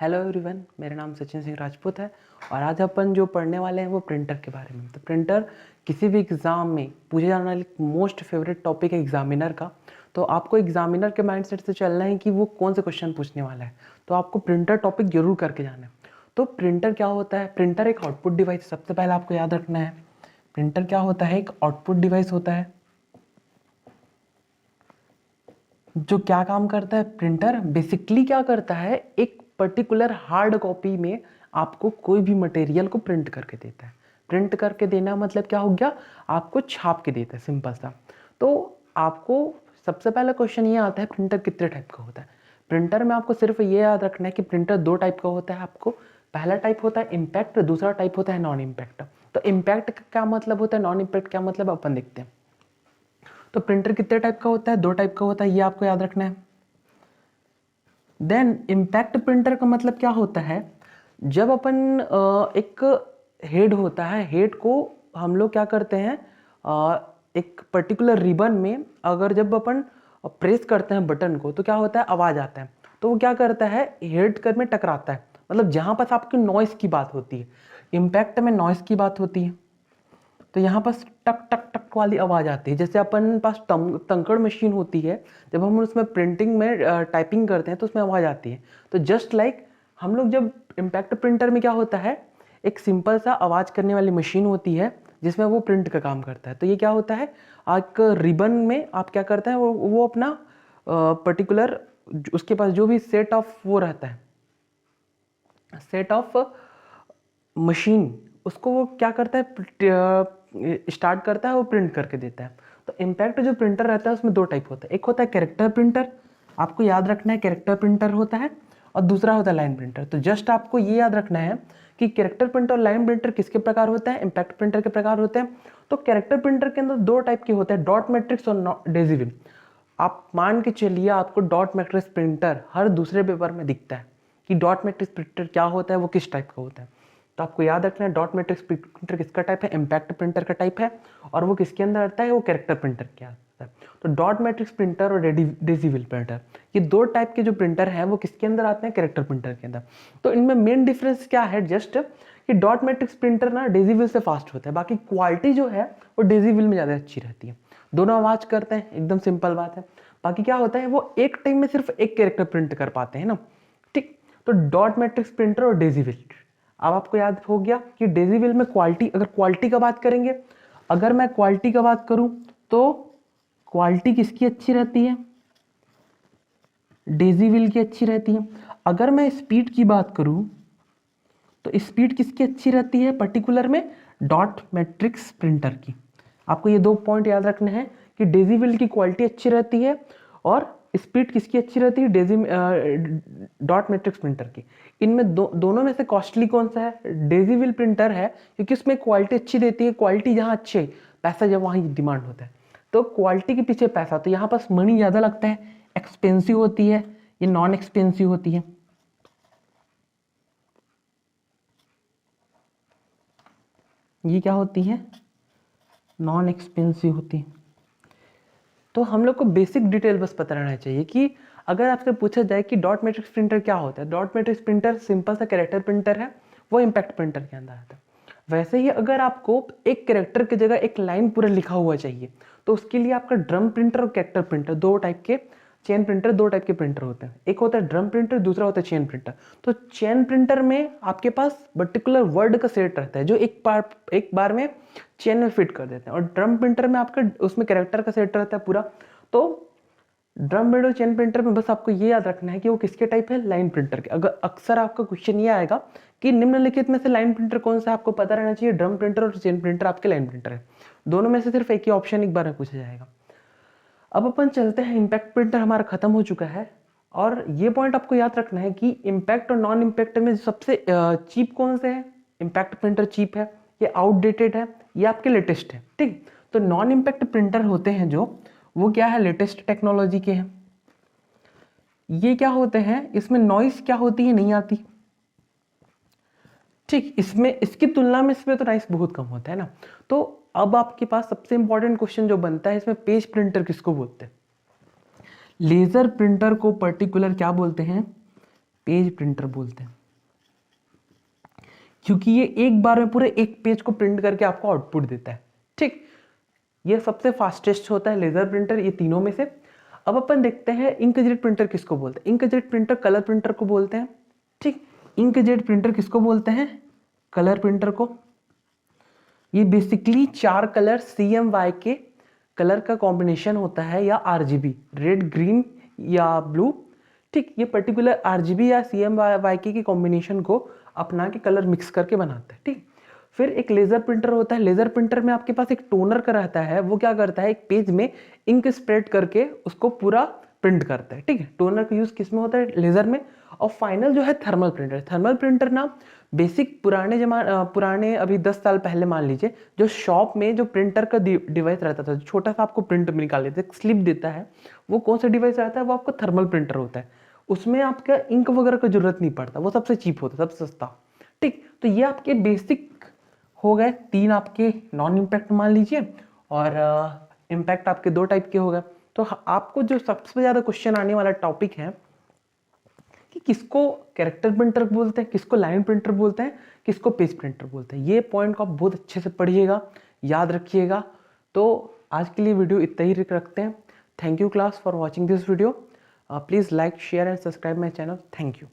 Hello everyone, मेरा नाम सचिन सिंह राजपूत है और आज अपन जो पढ़ने वाले हैं वो प्रिंटर के बारे में। तो प्रिंटर किसी भी एग्ज़ाम में पूछे जाने वाली मोस्ट फेवरेट टॉपिक है एग्जामिनर का। तो आपको एग्जामिनर के माइंडसेट से चलना है कि वो कौन से क्वेश्चन पूछने वाला है, तो आपको प्रिंटर टॉपिक जरूर करके जाना है। तो प्रिंटर क्या होता है? प्रिंटर एक आउटपुट डिवाइस, सबसे पहले आपको याद रखना है प्रिंटर क्या होता है। एक आउटपुट डिवाइस होता है जो क्या काम करता है। प्रिंटर बेसिकली क्या करता है, एक पर्टिकुलर हार्ड कॉपी में आपको कोई भी मटेरियल को प्रिंट करके देता है। प्रिंट करके देना मतलब क्या हो गया, आपको छाप के देता है, सिंपल सा। तो आपको सबसे पहला क्वेश्चन ये आता है, प्रिंटर कितने टाइप का होता है। प्रिंटर में आपको सिर्फ ये याद रखना है कि प्रिंटर दो टाइप का होता है। आपको पहला टाइप होता है इम्पैक्ट, दूसरा टाइप होता है नॉन इम्पैक्ट। तो इम्पैक्ट का क्या मतलब होता है, नॉन इम्पैक्ट क्या मतलब, अपन देखते हैं। तो प्रिंटर कितने टाइप का होता है, दो टाइप का होता है, ये आपको याद रखना है। देन इम्पैक्ट प्रिंटर का मतलब क्या होता है, जब अपन एक हेड होता है, हेड को हम लोग क्या करते हैं, एक पर्टिकुलर रिबन में अगर जब अपन प्रेस करते हैं बटन को तो क्या होता है, आवाज आता है। तो वो क्या करता है, हेड कर में टकराता है, मतलब जहां पर आपकी नॉइस की बात होती है। इम्पैक्ट में नॉइस की बात होती है, तो यहाँ पास टक टक टक वाली आवाज़ आती है। जैसे अपन पास तंकड़ मशीन होती है, जब हम उसमें प्रिंटिंग में टाइपिंग करते हैं तो उसमें आवाज़ आती है। तो जस्ट लाइक हम लोग जब इम्पैक्ट प्रिंटर में क्या होता है, एक सिंपल सा आवाज़ करने वाली मशीन होती है जिसमें वो प्रिंट का काम करता है। तो ये क्या होता है, एक रिबन में आप क्या करते हैं, वो अपना पर्टिकुलर उसके पास जो भी सेट ऑफ वो रहता है, सेट ऑफ मशीन, उसको वो क्या करता है, स्टार्ट करता है, वो प्रिंट करके देता है। तो इम्पैक्ट जो प्रिंटर रहता है उसमें दो टाइप होता है, एक होता है कैरेक्टर प्रिंटर, आपको याद रखना है कैरेक्टर प्रिंटर होता है, और दूसरा होता है लाइन प्रिंटर। तो जस्ट आपको ये याद रखना है कि कैरेक्टर प्रिंटर और लाइन प्रिंटर किसके प्रकार होता है, इम्पैक्ट प्रिंटर के प्रकार होते हैं। तो कैरेक्टर प्रिंटर के अंदर दो टाइप के होते हैं, डॉट मैट्रिक्स और डेजिविल। आप मान के चलिए आपको डॉट मैट्रिक्स प्रिंटर हर दूसरे पेपर में दिखता है कि डॉट मैट्रिक्स प्रिंटर क्या होता है, वो किस टाइप का होता है। तो आपको याद रखना है डॉट मैट्रिक्स प्रिंटर किसका टाइप है, इम्पैक्ट प्रिंटर का टाइप है, और वो किसके अंदर आता है, वो कैरेक्टर प्रिंटर के आता है। तो डॉट मैट्रिक्स प्रिंटर और डेसिविल प्रिंटर, ये दो टाइप के जो प्रिंटर हैं वो किसके अंदर आते हैं, कैरेक्टर प्रिंटर के अंदर। तो इनमें मेन डिफरेंस क्या है, जस्ट कि डॉट मैट्रिक्स प्रिंटर ना डेसिविल से फास्ट होता है, बाकी क्वालिटी जो है वो डेसिविल में ज़्यादा अच्छी रहती है। दोनों आवाज करते हैं, एकदम सिंपल बात है। बाकी क्या होता है, वो एक टाइम में सिर्फ एक कैरेक्टर प्रिंट कर पाते हैं ना, ठीक। तो डॉट मैट्रिक्स प्रिंटर और डेसिविल, अब आपको याद हो गया कि डेसिविल में क्वालिटी, अगर क्वालिटी का बात करेंगे, अगर मैं क्वालिटी का बात करूं तो क्वालिटी किसकी अच्छी रहती है, डेसिविल की अच्छी रहती है। अगर मैं स्पीड की बात करूं तो स्पीड किसकी अच्छी रहती है, पर्टिकुलर में डॉट मैट्रिक्स प्रिंटर की। आपको ये दो पॉइंट याद रखने हैं कि डेसिविल की क्वालिटी अच्छी रहती है और स्पीड किसकी अच्छी रहती है, डॉट मैट्रिक्स प्रिंटर की। इनमें दोनों में से कॉस्टली कौन सा है, डेसिविल प्रिंटर है, क्योंकि उसमें क्वालिटी अच्छी देती है। क्वालिटी जहाँ अच्छी है, पैसा जब वहाँ डिमांड होता है, तो क्वालिटी के पीछे पैसा, तो यहाँ पास मनी ज़्यादा लगता है, एक्सपेंसिव होती है, ये नॉन एक्सपेंसिव होती है। ये क्या होती है, नॉन एक्सपेंसिव होती है। तो हम लोग को बेसिक डिटेल बस पता रहना चाहिए कि अगर आपसे पूछा जाए कि डॉट मैट्रिक्स प्रिंटर क्या होता है, डॉट मैट्रिक्स प्रिंटर सिंपल सा कैरेक्टर प्रिंटर है, वो इम्पैक्ट प्रिंटर के अंदर आता है। वैसे ही अगर आपको एक कैरेक्टर की जगह एक लाइन पूरा लिखा हुआ चाहिए, तो उसके लिए आपका ड्रम प्रिंटर और कैरेक्टर प्रिंटर, दो टाइप के चेन प्रिंटर, दो टाइप के प्रिंटर होते हैं। एक होता है ड्रम प्रिंटर, दूसरा होता है चेन प्रिंटर। तो चेन प्रिंटर में आपके पास पर्टिकुलर वर्ड का सेट रहता है जो एक बार में चेन में फिट कर देते हैं, और ड्रम प्रिंटर में आपका उसमें कैरेक्टर का सेट रहता है पूरा। तो ड्रम प्रिंटर और चेन प्रिंटर में बस आपको ये याद रखना है कि वो किसके टाइप है, लाइन प्रिंटर के। अगर अक्सर आपका क्वेश्चन ये आएगा कि निम्नलिखित में से लाइन प्रिंटर कौन सा, आपको पता रहना चाहिए ड्रम प्रिंटर और चेन प्रिंटर आपके लाइन प्रिंटर है। दोनों में से सिर्फ एक ही ऑप्शन एक बार में पूछा जाएगा। अब अपन चलते हैं, इम्पैक्ट प्रिंटर हमारा खत्म हो चुका है, और ये पॉइंट आपको याद रखना है कि इम्पैक्ट और नॉन इम्पैक्ट में सबसे चीप कौन से है, इम्पैक्ट प्रिंटर चीप है, ये आउटडेटेड है, ये आपके लेटेस्ट है, ठीक। तो नॉन इम्पैक्ट प्रिंटर होते हैं जो, वो क्या है, लेटेस्ट टेक्नोलॉजी के हैं। ये क्या होते हैं, इसमें नॉइस क्या होती है, नहीं आती, ठीक। इसमें इसकी तुलना में इसमें तो नॉइस बहुत कम होता है ना। तो अब आपके पास सबसे इंपॉर्टेंट क्वेश्चन जो बनता है, इसमें पेज प्रिंटर किसको बोलते हैं, लेजर प्रिंटर को पर्टिकुलर क्या बोलते हैं, पेज प्रिंटर बोलते हैं, क्योंकि ये एक बार में पूरे एक पेज को प्रिंट करके आपको आउटपुट देता है। ठीक, ये सबसे फास्टेस्ट होता है लेजर प्रिंटर ये तीनों में से। अब अपन देखते हैं इंकजेट प्रिंटर किसको बोलते हैं। इंकजेट प्रिंटर कलर प्रिंटर को बोलते हैं। ठीक, इंकजेट प्रिंटर किसको बोलते हैं, कलर प्रिंटर को। ये बेसिकली 4 कलर CMY के कलर का कॉम्बिनेशन होता है, या RGB, रेड ग्रीन या ब्लू। ठीक, ये पर्टिकुलर RGB या CMY के कॉम्बिनेशन को अपना के कलर मिक्स करके बनाता है। ठीक, फिर एक लेज़र प्रिंटर होता है। लेज़र प्रिंटर में आपके पास एक टोनर का रहता है, वो क्या करता है, एक पेज में इंक स्प्रेड करके उसको पूरा प्रिंट करता है। ठीक है, टोनर का यूज़ किस में होता है, लेज़र में। और फाइनल जो है थर्मल प्रिंटर। थर्मल प्रिंटर ना बेसिक पुराने अभी 10 साल पहले मान लीजिए, जो शॉप में जो प्रिंटर का डिवाइस रहता था, छोटा सा आपको प्रिंट निकाल लेते, स्लिप देता है, वो कौन सा डिवाइस रहता है, वो आपका थर्मल प्रिंटर होता है। उसमें आपका इंक वगैरह का जरूरत नहीं पड़ता, वो सबसे चीप होता है, सबसे सस्ता। ठीक, तो ये आपके बेसिक हो गए 3 आपके नॉन इम्पैक्ट मान लीजिए, और इम्पैक्ट आपके 2 टाइप के हो गए। तो आपको जो सबसे ज़्यादा क्वेश्चन आने वाला टॉपिक है कि किसको कैरेक्टर प्रिंटर बोलते हैं, किसको लाइन प्रिंटर बोलते हैं, किसको पेज प्रिंटर बोलते हैं। ये पॉइंट को आप बहुत अच्छे से पढ़िएगा, याद रखिएगा। तो आज के लिए वीडियो इतना ही रखते हैं। Thank you class for watching this video. Please like, share and subscribe my channel. Thank you.